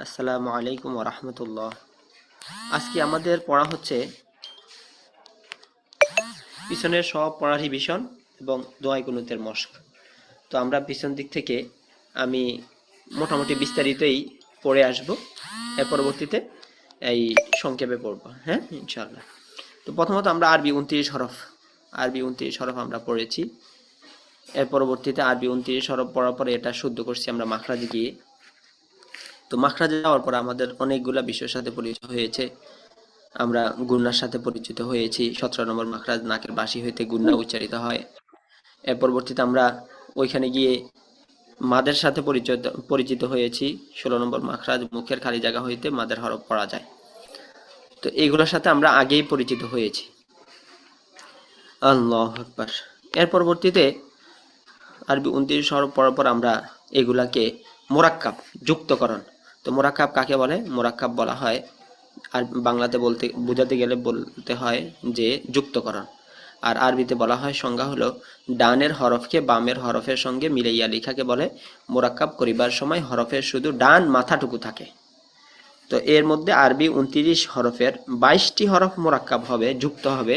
আসসালামু আলাইকুম ওয়া রাহমাতুল্লাহ। আজকে আমাদের পড়া হচ্ছে পিছনের সব পড়ার রিভিশন এবং দোয়া কুনুতের মশক। তো আমরা পিছন দিক থেকে আমি মোটামুটি বিস্তারিতই পড়ে আসব, এর পরবর্তীতে এই সংক্ষেপে পড়ব। হ্যাঁ, ইনশাআল্লাহ। তো প্রথমত আমরা আরবি 29 হরফ আমরা পড়েছি। এর পরবর্তীতে আরবি 29 হরফ পড়ার পরে এটা শুদ্ধ করছি আমরা মাখরাজে গিয়ে। তো মাখরাজে যাওয়ার পর আমাদের অনেকগুলা বিষয়ের সাথে পরিচয় হয়েছে। আমরা গুন্নার সাথে পরিচিত হয়েছি। 17 নম্বর মাখরাজ নাকের বাঁশি হইতে গুন্না উচ্চারিত হয়। এর পরবর্তীতে আমরা ওইখানে গিয়ে মাদের সাথে পরিচিত হয়েছি। 16 নম্বর মাখরাজ মুখের খালি জায়গা হইতে মাদের হরফ পড়া যায়। তো এইগুলোর সাথে আমরা আগেই পরিচিত হয়েছি। আল্লাহু আকবার। এর পরবর্তীতে আরবি 29 হরফ পড়ার পর আমরা এগুলাকে মোরাক্কাব, যুক্তকরণ। তো মোরাক্কাব কাকে বলে? মোরাক্কাব বলা হয়, আর বাংলাতে বোঝাতে গেলে বলতে হয় যে যুক্তকরণ। আর আরবিতে বলা হয়, সংজ্ঞা হলো ডানের হরফকে বামের হরফের সঙ্গে মিলাইয়া লেখাকে বলে মোরাক্কাব করিবার সময় হরফের শুধু ডান মাথাটুকু থাকে। তো এর মধ্যে আরবি 29 হরফের 22টি হরফ মোরাক্কাব হবে, যুক্ত হবে।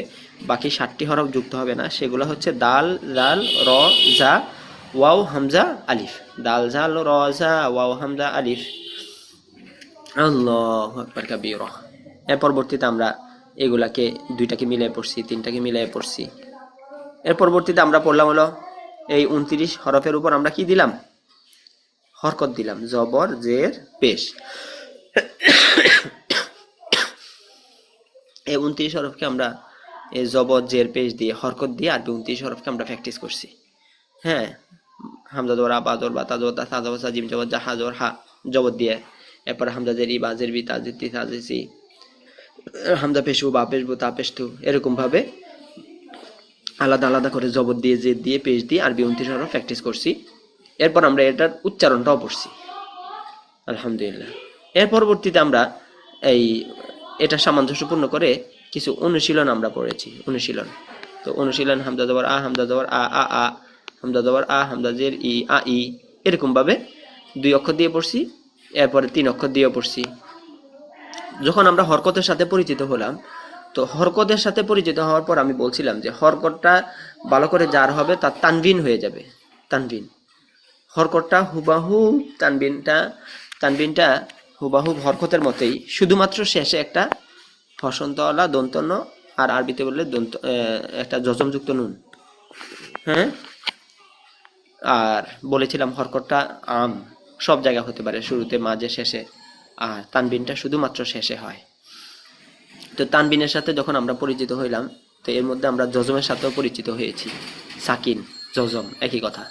বাকি 7টি হরফ যুক্ত হবে না। সেগুলো হচ্ছে দাল, জাল, র, জা, ওয়াও, হামজা, আলিফ। দাল, জাল, র, জা, ওয়াও, হামজা, আলিফ। আল্লাহু আকবার কাবীরা। এর পরবর্তীতে আমরা এগুলাকে দুইটাকে মিলিয়ে পড়ছি, তিনটাকে মিলিয়ে পড়ছি। এর পরবর্তীতে আমরা পড়লাম হলো এই 29 হরফের উপর আমরা কি দিলাম? হরকত দিলাম, জবর, জের, পেশ। এই 29 হরফকে আমরা এই জবর, জের, পেশ দিয়ে হরকত দিয়ে আরবি 29 হরফকে আমরা প্র্যাকটিস করছি। হ্যাঁ, হামজা জবর আ, বা জবর বা, তা জবর তা, সা জবর সা, জিম জবর জা, হা জবর হা, জবর দিয়ে। এরপর হামজা জের ই, বা জের বি, তা জের তি, সা জের সি, হামজা পেশ উ, বা পেশ বু, তা পেশ তু, এরকম ভাবে আলাদা আলাদা করে জবর দিয়ে, জের দিয়ে, পেশ দিয়ে আরবি 29 হরফ প্র্যাকটিস করছি। এরপর আমরা এটার উচ্চারণটাও পড়ছি, আলহামদুলিল্লাহ। এর পরবর্তীতে আমরা এই এটা সামঞ্জস্যপূর্ণ করে কিছু অনুশীলন আমরা পড়েছি। অনুশীলন, তো অনুশীলন হামজা জবর আ, হামজা জবর আ, আ আ, হামজা জবর আ, হামজা জের ই, আ ই, এরকম ভাবে 2 অক্ষর দিয়ে পড়ছি। এরপরে 3 অক্ষর দিয়েও পড়ছি। যখন আমরা হরকতের সাথে পরিচিত হলাম, তো হরকতের সাথে পরিচিত হওয়ার পর আমি বলছিলাম যে হরকতটা ভালো করে যার হবে তার তানবিন হয়ে যাবে। তানবিন, হরকতটা হুবাহু, তানবিনটা হুবাহু হরকতের মতোই, শুধুমাত্র শেষে একটা হসন্তওয়ালা দন্তন্য, আর আরবিতে বললে দন্ত একটা যজমযুক্ত নুন। হ্যাঁ, আর বলেছিলাম হরকতটা আম, সব জায়গা হতে পারে, শুরুতে, মাঝে, শেষে। আর তানবিনটা শুধুমাত্র শেষে হয়। তো তানবিনের সাথে যখন আমরা পরিচিত হইলাম, তো এর মধ্যে আমরা জজমের সাথেও পরিচিত হয়েছি। সাকিন, জজম একই কথা।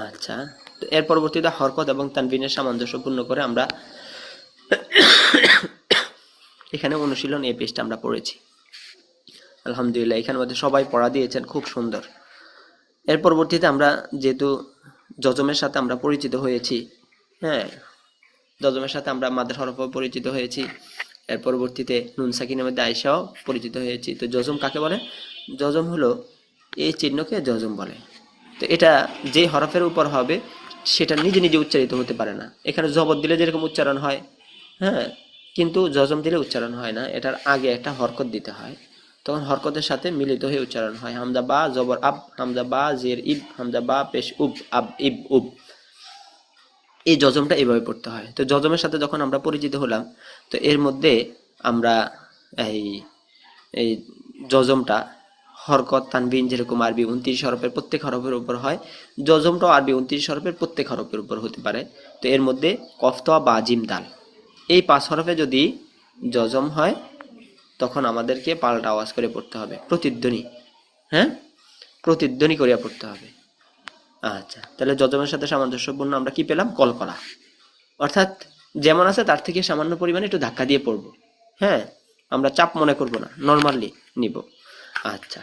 আচ্ছা, তো এর পরবর্তীতে হরকত এবং তানবিনের সামঞ্জস্যপূর্ণ করে আমরা এখানে অনুশীলন এই পেজটা আমরা পড়েছি, আলহামদুলিল্লাহ। এখানের মধ্যে সবাই পড়া দিয়েছেন খুব সুন্দর। এর পরবর্তীতে আমরা যেহেতু জজমের সাথে আমরা পরিচিত হয়েছি, হ্যাঁ, জজমের সাথে আমরা মাদের হরফও পরিচিত হয়েছি। এর পরবর্তীতে নুন সাকিনের মধ্যে আয়েশাও পরিচিত হয়েছি। তো জজম কাকে বলে? জজম হলো এই চিহ্নকে জজম বলে। তো এটা যে হরফের উপর হবে সেটা নিজে নিজে উচ্চারিত হতে পারে না। এখানে জবর দিলে যেরকম উচ্চারণ হয়, হ্যাঁ, কিন্তু জজম দিলে উচ্চারণ হয় না। এটার আগে একটা হরকত দিতে হয়, তখন হরকতের সাথে মিলিত হয়ে উচ্চারণ হয়। হামজা বা জবর আব, হামজা বা জের ইব, হামজা বা পেশ উব, আব ইব উব, এই জজমটা এইভাবে পড়তে হয়। তো জজমের সাথে যখন আমরা পরিচিত হলাম, তো এর মধ্যে আমরা এই এই জজমটা হরকত তানবিন যেরকম আরবি 29 হরফের প্রত্যেক হরফের উপর হয়, জজমটাও আরবি 29 হরফের প্রত্যেক হরফের উপর হতে পারে। তো এর মধ্যে কফ, ত, বা, জিম, দাল, এই 5 হরফে যদি জজম হয় তখন আমাদেরকে পাল্টা আওয়াজ করে পড়তে হবে, প্রতিধ্বনি। হ্যাঁ, প্রতিধ্বনি করিয়া পড়তে হবে। আচ্ছা, তাহলে যজমের সাথে সামঞ্জস্যপূর্ণ আমরা কি পেলাম? কলকলা, অর্থাৎ যেমন আছে তার থেকে সামান্য পরিমাণে একটু ধাক্কা দিয়ে পড়ব। হ্যাঁ, আমরা চাপ মনে করব না, নর্মালি নিব। আচ্ছা,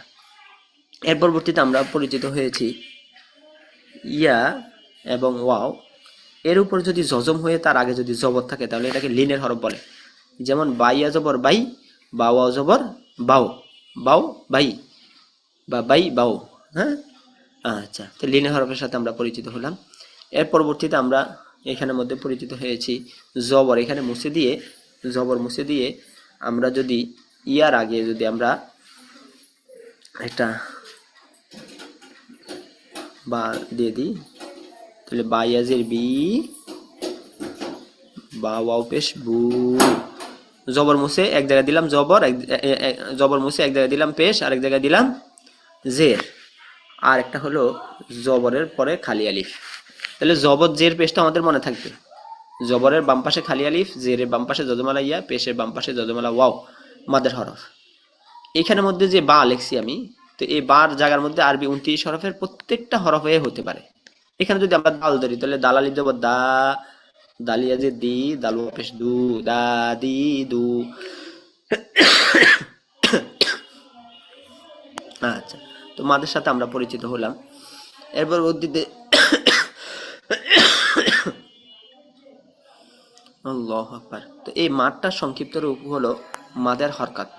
এর পরবর্তীতে আমরা পরিচিত হয়েছি ইয়া এবং ওয়াও। এর উপর যদি জজম হয়ে তার আগে যদি জবর থাকে তাহলে এটাকে লিনের হরফ বলে। যেমন বাইয়া জবর বাই, বা ওয়াও জবর বাও, বাও বাই, বা বাই বাও। হ্যাঁ, আচ্ছা, তো লিনের হরফের সাথে আমরা পরিচিত হলাম। এর পরবর্তীতে আমরা এখানের মধ্যে পরিচিত হয়েছি। জবর এখানে মুছে দিয়ে, জবর মুছে দিয়ে আমরা যদি ইয়ার আগে যদি আমরা একটা বা দিয়ে দিই, তাহলে বায়াজের বি, বা ওয়াও পেশ বু। জবর মুছে এক জায়গায় দিলাম জবর, জবর মুছে এক জায়গায় দিলাম পেশ, আর এক জায়গায় দিলাম জের। আর একটা হলো জবরের পরে খালি আলিফ। তাহলে জবর জের পেশটা আমাদের মনে থাকবে। জবরের বাম পাশে খালি আলিফ, জেরের বাম পাশে যজমালা ইয়া, পেশের বাম পাশে যজমালা ওয়াও, মাদের হরফ। এখানের মধ্যে যে বা লিখছি আমি, তো এই বার জায়গার মধ্যে আরবি 29 হরফের প্রত্যেকটা হরফ হয়ে হতে পারে। এখানে যদি আমরা দাল ধরি, তাহলে দাল আলিফ জবর দা, দালিয়া যে দি, দাল পেশ দু, দা দি দু। আচ্ছা, তো মাদের সাথে আমরা পরিচিত হলাম। এরপর পরবর্তীতে আল্লাহু আকবার। তো এই মাদটার সংক্ষিপ্ত রূপ হলো মাদের হরকাত।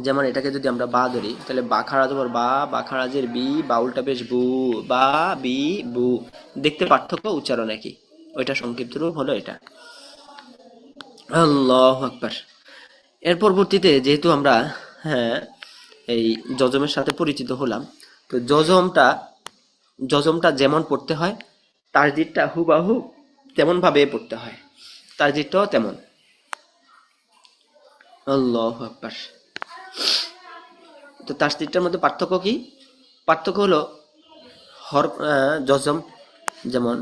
যেমন এটাকে যদি আমরা বা ধরি, তাহলে বা খাড়া জবর বা, বা খাড়া জের বি, বা উল্টা পেশ বু, বা বি বু। দেখতে পার্থক্য, উচ্চারণ একই। ওইটা সংক্ষিপ্ত রূপ হলো এটা। আল্লাহু আকবার। এর পরবর্তীতে যেহেতু আমরা হ্যাঁ এই যজমের সাথে পরিচিত হলাম, তো যজমটা যেমন পড়তে হয়, তাসদিদটা হুবাহু তেমন ভাবে পড়তে হয়। তাসদিদটাও তেমন। আল্লাহু আকবার। তো তাসদিদটার মধ্যে পার্থক্য কি? পার্থক্য হলো যজম, যেমন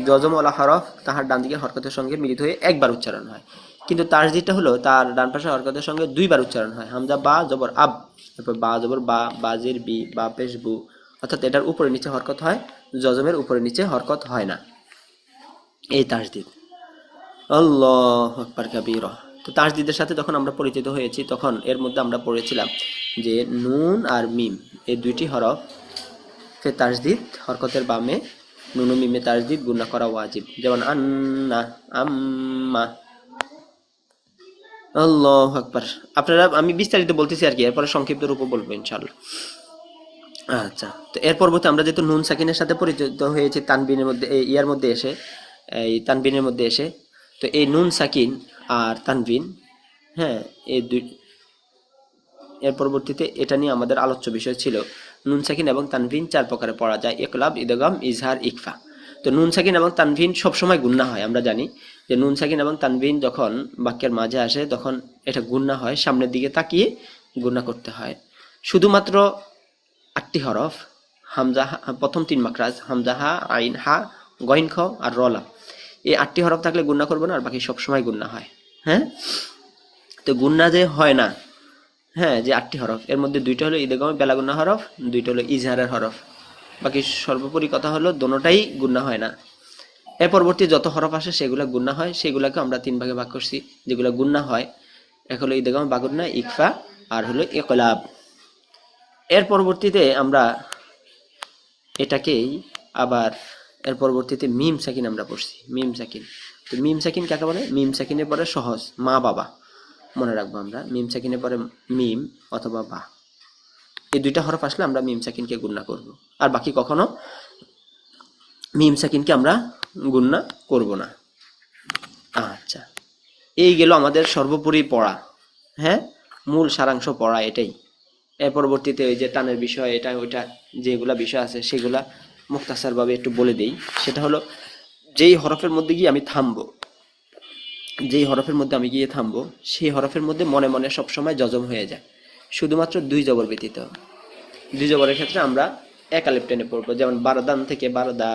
যজমওয়ালা হরফ তাহার ডান দিকের হরকতের সঙ্গে মিলিত হয়ে একবার উচ্চারণ হয়, কিন্তু তাসদিদটা হলো তার ডান পাশের হরকতের সঙ্গে দুইবার উচ্চারণ হয়। হামজা বা জবর আব, তারপর বা জবর বা, বাজের বি, বা পেশ বু। অর্থাৎ এটার উপরে নিচে হরকত হয়, যজমের উপরে নিচে হরকত হয় না। এই তাসদিদ। আল্লাহু আকবার কাবীরা। তো তাসদিদের সাথে যখন আমরা পরিচিত হয়েছি, তখন এর মধ্যে আমরা পড়েছিলাম যে নুন আর মিম এই দুইটি হরফ তাসদিদ, হরকতের বামে নুন ও মিমে তাসদিদ গুণা করা ওয়াজিব। যেমন আন্না, আম্মা। আল্লাহু আকবার। আপনারা, আমি বিস্তারিত বলতেছি আর কি, এরপরে সংক্ষিপ্ত রূপও বলবো ইনশাআল্লাহ। আচ্ছা, তো এর পরবর্তী আমরা যেহেতু নুন সাকিনের সাথে পরিচিত হয়েছি তানবিনের মধ্যে, এই ইয়ার মধ্যে এসে, এই তানবিনের মধ্যে এসে, তো এই নুন সাকিন আর তানবিন, হ্যাঁ, এই দুই, এর পরবর্তীতে এটা নিয়ে আমাদের আলোচ্য বিষয় ছিল নুন সাকিন এবং তানভিন চার প্রকারে পড়া যায়: ইকলাব, ইদগাম, ইজহার, ইকফা। তো নুন সাকিন এবং তানভিন সবসময় গুণনা হয়। আমরা জানি যে নুন সাকিন এবং তানভিন যখন বাক্যের মাঝে আসে, তখন এটা গুণনা হয়, সামনের দিকে তাকিয়ে গুণনা করতে হয়। শুধুমাত্র 8টি হরফ, হামজা, প্রথম 3 মাখরাজ হামজা, হা, আইন, হা, গইন, খ আর রলা, এই 8টি হরফ থাকলে গুণনা করবো না, আর বাকি সবসময় গুণনা হয়। হ্যাঁ, তো গুণনা যে হয় না, হ্যাঁ, যে 8টি হরফ, এর মধ্যে 2টা হলো ইদগামে বেলাগুন্না হরফ, 2টা হলো ইজহারের হরফ। বাকি সর্বোপরি কথা হলো দোনোটাই গুণনা হয় না। এর পরবর্তী যত হরফ আসে সেগুলো গুণনা হয়, সেগুলোকে আমরা 3 ভাগে ভাগ করছি। যেগুলো গুণনা হয়, এক হলো ইদগাম, বাগুন্না, ইকফা, আর হলো ইকলাব। এর পরবর্তীতে আমরা এটাকেই আবার, এর পরবর্তীতে মিম সাকিন আমরা পড়ছি। মিম সাকিন, তো মিম সাকিন কাকে বলে? মিম সাকিনের পরে সহজ মা বাবা, মনে রাখবো আমরা। মিম সাকিনের পরে মিম অথবা বা, এই 2টা হরফ আসলে আমরা মিম সাকিনকে গুণনা করব, আর বাকি কখনো মিম সাকিনকে আমরা গুণনা করব না। আচ্ছা, এই গেল আমাদের সর্বোপরি পড়া, হ্যাঁ, মূল সারাংশ পড়া এটাই। এর পরবর্তীতে ওই যে টানের বিষয়, এটা ওইটা যেগুলা বিষয় আছে সেগুলা মুখতাসারভাবে একটু বলে দেই। সেটা হলো, যেই হরফের মধ্যে গিয়ে আমি থামবো, যেই হরফের মধ্যে আমি গিয়ে থামবো, সেই হরফের মধ্যে মনে মনে সবসময় যজম হয়ে যায়, শুধুমাত্র 2 জবর ব্যতীত। 2 জবরের ক্ষেত্রে আমরা এক আলিফ টেনে পড়বো, যেমন বারদান থেকে বারদা,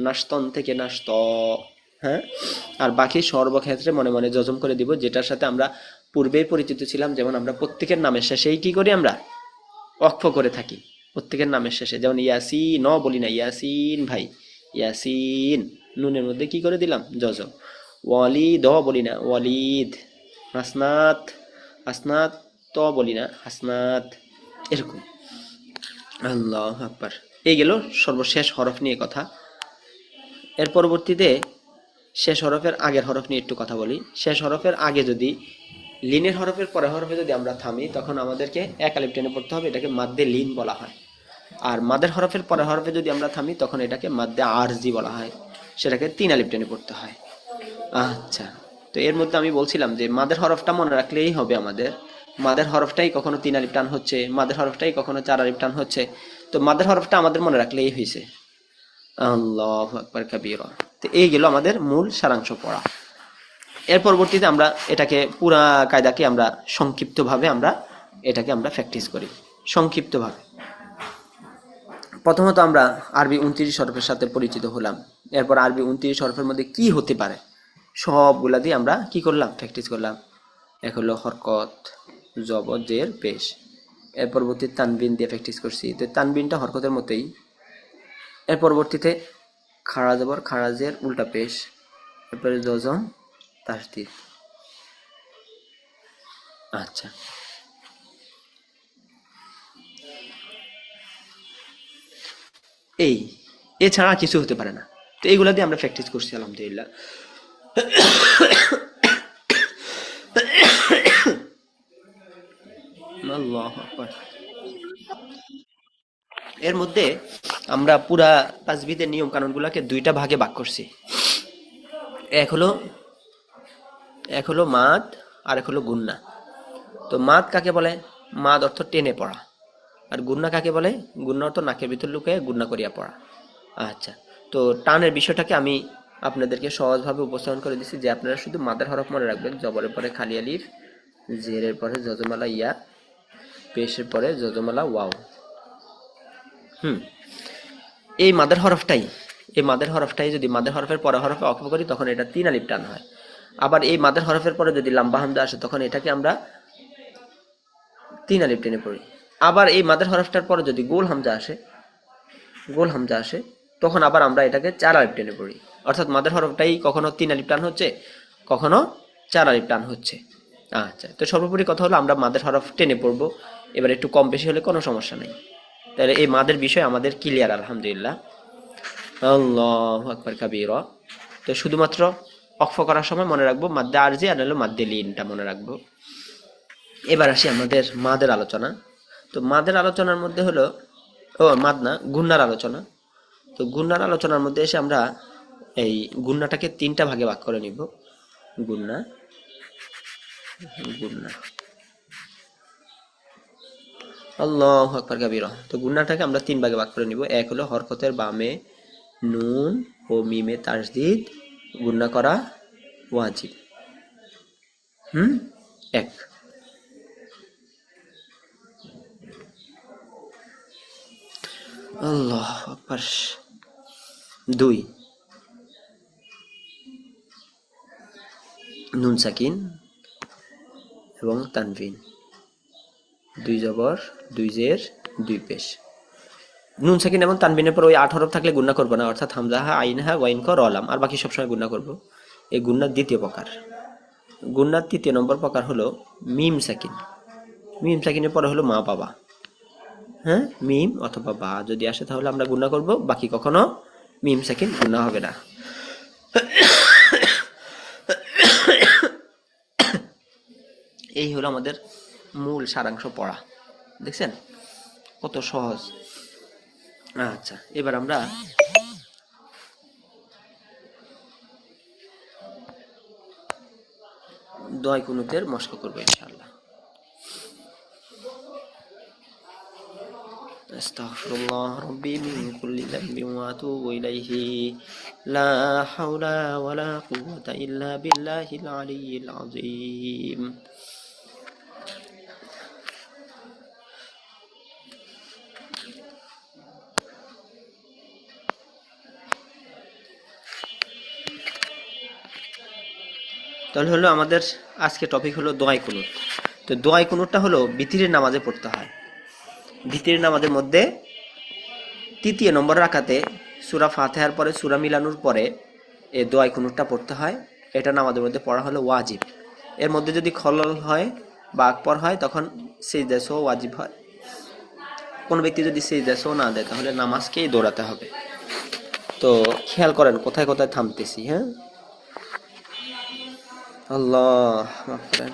নাস্তন থেকে নাস্ত। হ্যাঁ, আর বাকি সর্বক্ষেত্রে মনে মনে যজম করে দিব, যেটার সাথে আমরা পূর্বেই পরিচিত ছিলাম। যেমন আমরা প্রত্যেকের নামের শেষেই কি করি, আমরা ওয়াকফ করে থাকি প্রত্যেকের নামের শেষে। যেমন ইয়াসিন বলি না, ইয়াসিন ভাই, ইয়াসিন, নুনের মধ্যে কি করে দিলাম, যজম। ওয়ালিদ বলি না, ওয়ালিদ। হাসনাত, হাসনাত তো বলি না, হাসনাত, এরকম। আল্লাহু আকবার। এই গেল সর্বশেষ হরফ নিয়ে কথা। এর পরবর্তীতে শেষ হরফের আগের হরফ নিয়ে একটু কথা বলি। শেষ হরফের আগে যদি লিনের হরফের পরে হরফে যদি আমরা থামি, তখন আমাদেরকে এক আলিফ টেনে পড়তে হবে। এটাকে মাদ্দে লিন বলা হয়। আর মাদের হরফের পরের হরফে যদি আমরা থামি তখন এটাকে মাদ্দে আরজি বলা হয়, সেটাকে 3 আলিফ টেনে পড়তে হয়। আচ্ছা, তো এর মধ্যে আমি বলছিলাম যে মাদের হরফটা মনে রাখলেই হবে আমাদের। মাদের হরফটাই কখনো 3 আলিফ টান হচ্ছে, মাদের হরফটাই কখনো 4 আলিফ টান হচ্ছে। তো মাদের হরফটা আমাদের মনে রাখলেই হয়েছে। আল্লাহু আকবার কাবীরা। তো এই গেল আমাদের মূল সারাংশ পড়া। এর পরবর্তীতে আমরা এটাকে পুরা কায়দাকে আমরা সংক্ষিপ্তভাবে আমরা প্র্যাকটিস করি সংক্ষিপ্তভাবে। প্রথমত আমরা আরবি 29 হরফের সাথে পরিচিত হলাম। এরপর আরবি 29 হরফের মধ্যে কি হতে পারে সবগুলা দিয়ে আমরা কি করলাম, প্র্যাকটিস করলাম। এক হলো হরকত, জবর, জের, পেশ। এর পরবর্তী তানবিন দিয়ে প্র্যাকটিস করছি। তো তানবিনটা হরকতের মতোই। এর পরবর্তীতে খাড়া জবর, খাড়া জের, উল্টা পেশ। এরপরে জজম, তাসদীদ। আচ্ছা, এই এছাড়া কিছু হতে পারে না। তো এইগুলা দিয়ে আমরা প্র্যাকটিস করছি আলহামদুলিল্লাহ। আল্লাহু আকবার। এর মধ্যে আমরা পুরা তাজবিদের নিয়ম কানুনগুলোকে দুইটা ভাগে ভাগ করছি। এক হলো এক হলো মাদ, আর এক হলো গুন্না। তো মাদ কাকে বলে? মাদ অর্থ টেনে পড়া। আর গুন্না কাকে বলে? গুন্না অর্থ নাকের ভিতর লুকিয়ে গুন্না করিয়া পড়া। আচ্ছা, তো টানের বিষয়টাকে আমি আপনাদেরকে সহজভাবে উপস্থাপন করে দিচ্ছি যে আপনারা শুধু মাদের হরফ মনে রাখবেন। জবরের পরে খালি আলিফ, জেরের পরে যজমালা ইয়া, পেশের পরে যজমালা ওয়াও। এই মাদের হরফটাই যদি মাদের হরফের পরে হরফে অক্ষ করি তখন এটা 3 আলিফ টান হয়। আবার এই মাদের হরফের পরে যদি লাম্বা হামজা আসে তখন এটাকে আমরা 3 আলিফ টেনে পড়ি। আবার এই মাদের হরফটার পরে যদি গোল হামজা আসে তখন আবার আমরা এটাকে 4 আলিফ টেনে পড়ি। অর্থাৎ মাদের হরফটাই কখনো 3 আলিফ টান হচ্ছে, কখনো 4 আলিফ টান হচ্ছে। আচ্ছা, তো সর্বোপরি কথা হলো আমরা মাদের হরফ টেনে পড়বো। এবার একটু কম বেশি হলে কোনো সমস্যা নেই। তাহলে এই মাদের বিষয় আমাদের ক্লিয়ার আলহামদুলিল্লাহ। আল্লাহু আকবার কাবীরা। তো শুধুমাত্র অক্ফ করার সময় মনে রাখবো মাদ্দে আরজি আর হলো মাদ্দে লিনটা মনে রাখবো। এবার আসি আমাদের মাদের আলোচনা। তো মাদের আলোচনার মধ্যে হলো মাদ না, গুন্নার আলোচনা। তো গুন্নার আলোচনার মধ্যে এসে আমরা এই গুন্নাটাকে 3টা ভাগে ভাগ করে নিব। গুন্না গুন্না আল্লাহু আকবার কাবীরা। তো গুন্নাটাকে আমরা 3 ভাগে ভাগ করে নিব। এক হলো হরকতের বামে নুন ও মিমে তাসদীদ গুন্না করা ওয়াজিব। এক। আল্লাহু আকবার। 2, নুন সাকিন এবং তানভিন, 2 জবর, 2 জের, 2 পেশ। নুন সাকিন এবং তানবিনের পর ওই 8 হরফ থাকলে গুণা করবো না, অর্থাৎ হামজাহা, আইনহা, ওয়াইনখ, রলাম, আর বাকি সবসময় গুণা করবো। এই গুণার দ্বিতীয় প্রকার। গুণার 3 নম্বর প্রকার হলো মিম সাকিন। মিম সাকিনের পরে হলো মা বাবা। হ্যাঁ, মিম অথবা বা যদি আসে তাহলে আমরা গুণা করব, বাকি কখনো মিম সাকিন গুণা হবে না। এই হলো আমাদের মূল সারাংশ পড়া। দেখছেন কত সহজ। আচ্ছা, এবার আমরা দোয়া কুনুতের মশক করবো ইনশাআল্লাহ। আস্তাগফিরুল্লাহ রাব্বি মিন কুল্লি যামবিন ওয়া আতুবু ইলাইহি লা হাওলা ওয়ালা কুওয়াতা ইল্লা বিল্লাহিল আলিয়্যিল আযীম। তাহলে হলো আমাদের আজকে টপিক হলো দোয়া কুনুত। তো দোয়া কুনুতটা হলো বিতিরের নামাজে পড়তে হয়। বিতিরের নামাজের মধ্যে 3 নম্বর রাকাতে সূরা ফাতিহার পরে সূরা মিলানোর পরে এই দোয়া কুনুতটা পড়তে হয়। এটা নামাজের মধ্যে পড়া হলো ওয়াজিব। এর মধ্যে যদি খলল হয় বা আকবর হয় তখন সিজদা সহ ওয়াজিব হয়। কোন ব্যক্তি যদি সিজদা সহ না দেয় তাহলে নামাজকেই দৌড়াতে হবে। তো খেয়াল করেন কোথায় কোথায় থামতেছি। হ্যাঁ, আল্লাহ মাফ করেন।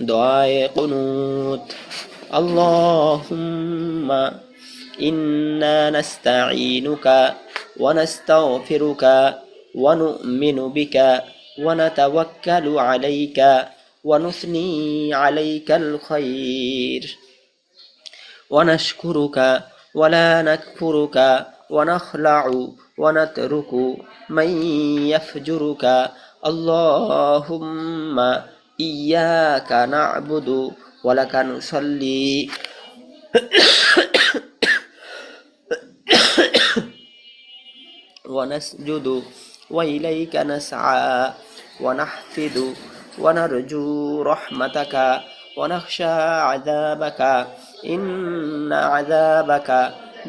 দোয়ায়ে কুনুত আল্লাহুম্মা ইন্না নাস্তাঈনুকা ওয়া নাস্তাগফিরুকা ওয়া নু'মিনু বিকা ওয়া নাতাওয়াক্কালু আলাইকা ওয়া নুসনি আলাইকাল খায়র ওয়া নাশকুরুকা ওয়া লা নাকফুরুকা ওয়া নাখলাউ ওয়া নাতরুকু মান ইয়াফজুরুকা আল্লাহুম্মা ইয়্যাকা না'বুদু ওয়া লাকা নুসাল্লি ونسجد وإليك نسعى ونحفد ونرجو رحمتك ونخشى عذابك إن عذابك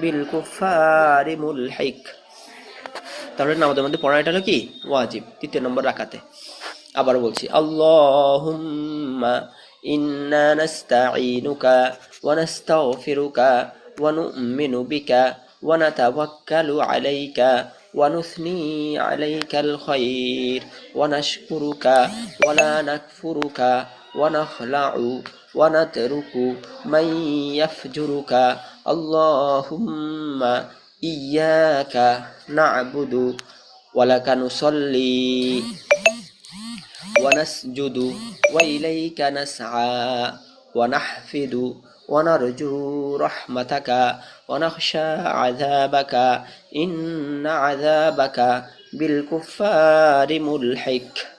بالكفار ملحق তাহলে আমাদের মধ্যে পড়া এটা হলো কি ওয়াজিব তৃতীয় নম্বর রাকাতে আবার বলছি আল্লাহুম্মা ইন্না নাস্তাঈনুকা ওয়া নাস্তাগফিরুকা ওয়া নু'মিনু বিকা ওয়া নাতাওয়াক্কালু আলাইকা ওয়া নুসনি আলাইকাল খায়র ওয়া নাশকুরুকা ওয়া লা নাকফুরুকা ওয়া নাখলাউ ওয়া নাতরুকু মান ইয়াফজুরুকা আল্লাহুম্মা ইয়্যাকা না'বুদু ওয়া লাকা নুসাল্লি ونسجد وإليك نسعى ونحفد ونرجو رحمتك ونخشى عذابك إن عذابك بالكفار ملحق